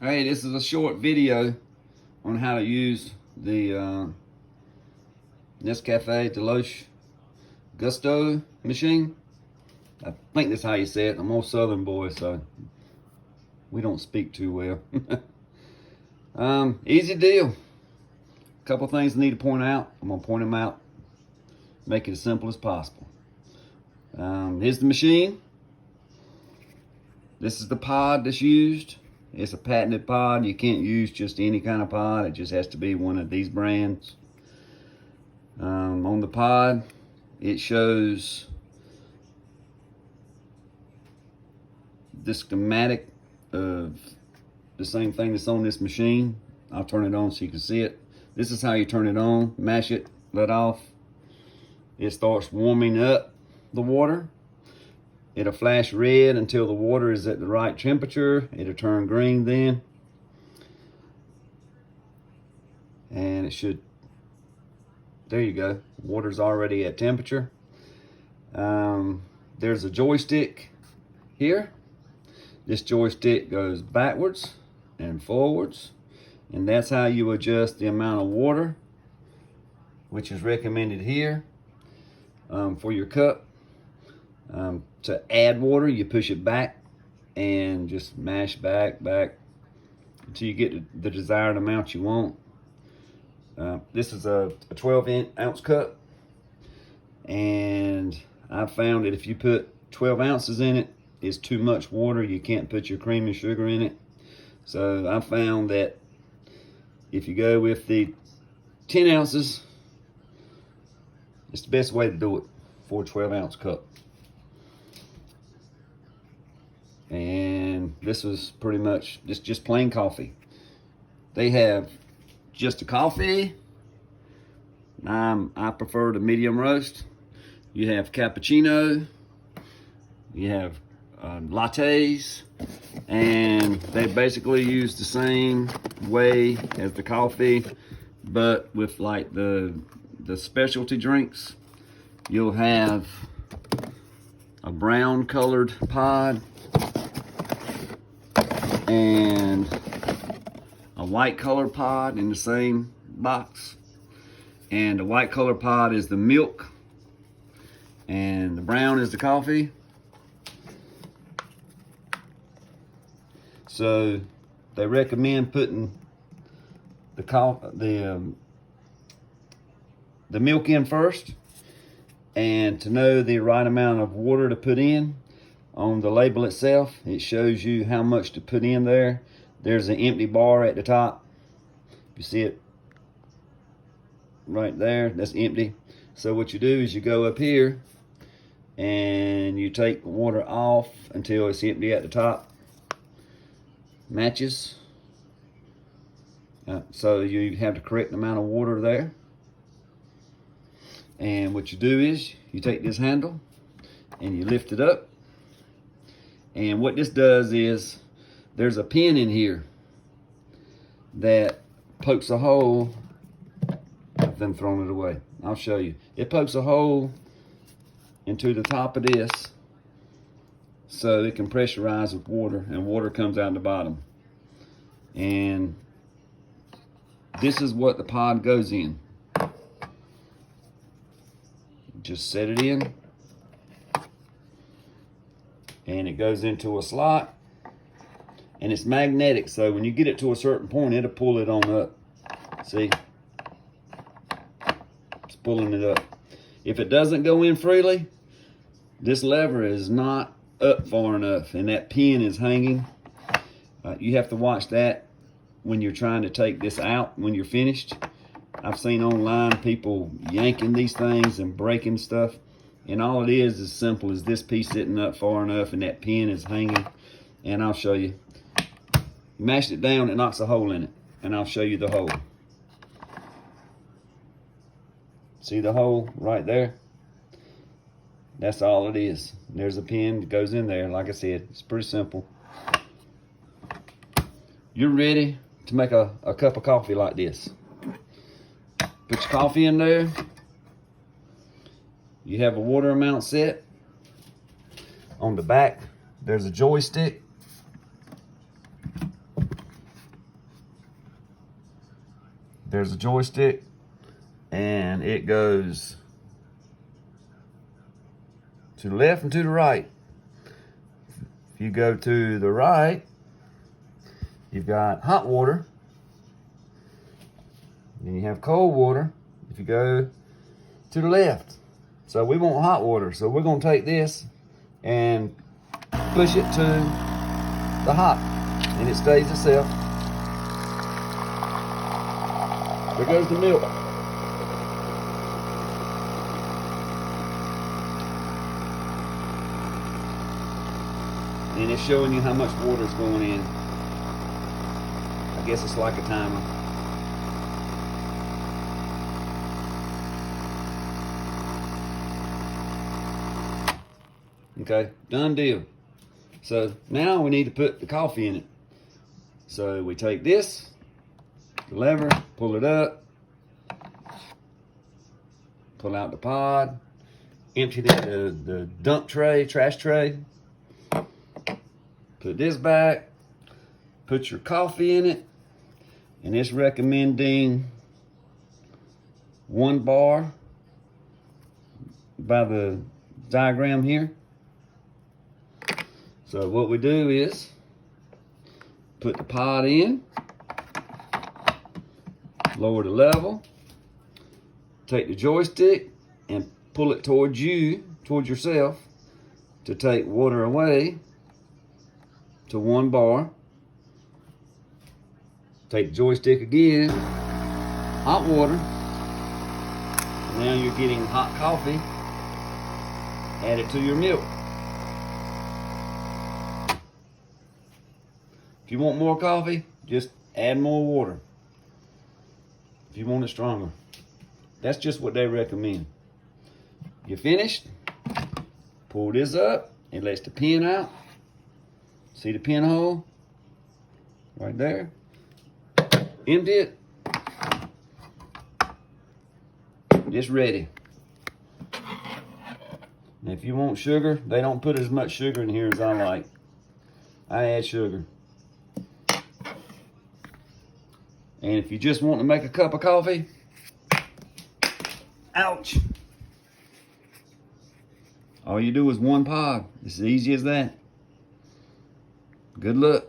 Hey, this is a short video on how to use the Nescafe Dolce Gusto machine. I think that's how you say it. I'm all Southern boy, so we don't speak too well. Easy deal. A couple things I need to point out. I'm gonna point them out, make it as simple as possible. Here's the machine. This is the pod that's used. It's a patented pod. You can't use just any kind of pod. It just has to be one of these brands. On the pod, it shows the schematic of the same thing that's on this machine. I'll turn it on so you can see it. This is how you turn it on. Mash it, let off. It starts warming up the water. It'll flash red until the water is at the right temperature. It'll turn green then. And it should, there you go. Water's already at temperature. There's a joystick here. This joystick goes backwards and forwards. And that's how you adjust the amount of water, which is recommended here for your cup. To add water, you push it back and just mash back until you get the desired amount you want. This is a 12-ounce cup, and I found that if you put 12 ounces in it, it's too much water. You can't put your cream and sugar in it. So I found that if you go with the 10 ounces, it's the best way to do it for a 12-ounce cup. And this was pretty much just plain coffee. They have just a coffee. I prefer the medium roast. You have cappuccino. You have lattes, and they basically use the same way as the coffee, but with like the specialty drinks. You'll have a brown colored pod and a white colored pod in the same box. And the white colored pod is the milk, and the brown is the coffee. So they recommend putting the milk in first, and to know the right amount of water to put in. On the label itself, it shows you how much to put in there. There's an empty bar at the top. You see it right there? That's empty. So what you do is you go up here and you take the water off until it's empty at the top. Matches. So you have the correct amount of water there. And what you do is you take this handle and you lift it up. And what this does is there's a pin in here that pokes a hole. I've then thrown it away. I'll show you. It pokes a hole into the top of this so it can pressurize with water, and water comes out the bottom. And this is what the pod goes in. Just set it in. And it goes into a slot, and it's magnetic, so when you get it to a certain point, it'll pull it on up. See? It's pulling it up. If it doesn't go in freely, this lever is not up far enough, and that pin is hanging. You have to watch that when you're trying to take this out when you're finished. I've seen online people yanking these things and breaking stuff. And all it is as simple as this piece sitting up far enough and that pin is hanging. And I'll show you. Mash it down, it knocks a hole in it. And I'll show you the hole. See the hole right there? That's all it is. There's a pin that goes in there. Like I said, it's pretty simple. You're ready to make a cup of coffee like this. Put your coffee in there. You have a water amount set. On the back, there's a joystick. there's a joystick, and it goes to the left and to the right. If you go to the right, you've got hot water. Then you have cold water if you go to the left. So we want hot water. So we're gonna take this and push it to the hot, and it stays itself. There goes the milk. And it's showing you how much water is going in. I guess it's like a timer. Okay, done deal. So now we need to put the coffee in it. So we take this, the lever, pull it up, pull out the pod, empty the dump tray, trash tray, put this back, put your coffee in it, and it's recommending 1 bar by the diagram here. So what we do is put the pod in, lower the level, take the joystick and pull it towards you, towards yourself, to take water away to 1 bar. Take the joystick again, hot water. Now you're getting hot coffee. Add it to your milk. If you want more coffee, just add more water. If you want it stronger. That's just what they recommend. You're finished. Pull this up. It lets the pin out. See the pinhole? Right there. Empty it. It's ready. Now if you want sugar, they don't put as much sugar in here as I like. I add sugar. And if you just want to make a cup of coffee, ouch. All you do is 1 pod. It's as easy as that. Good luck.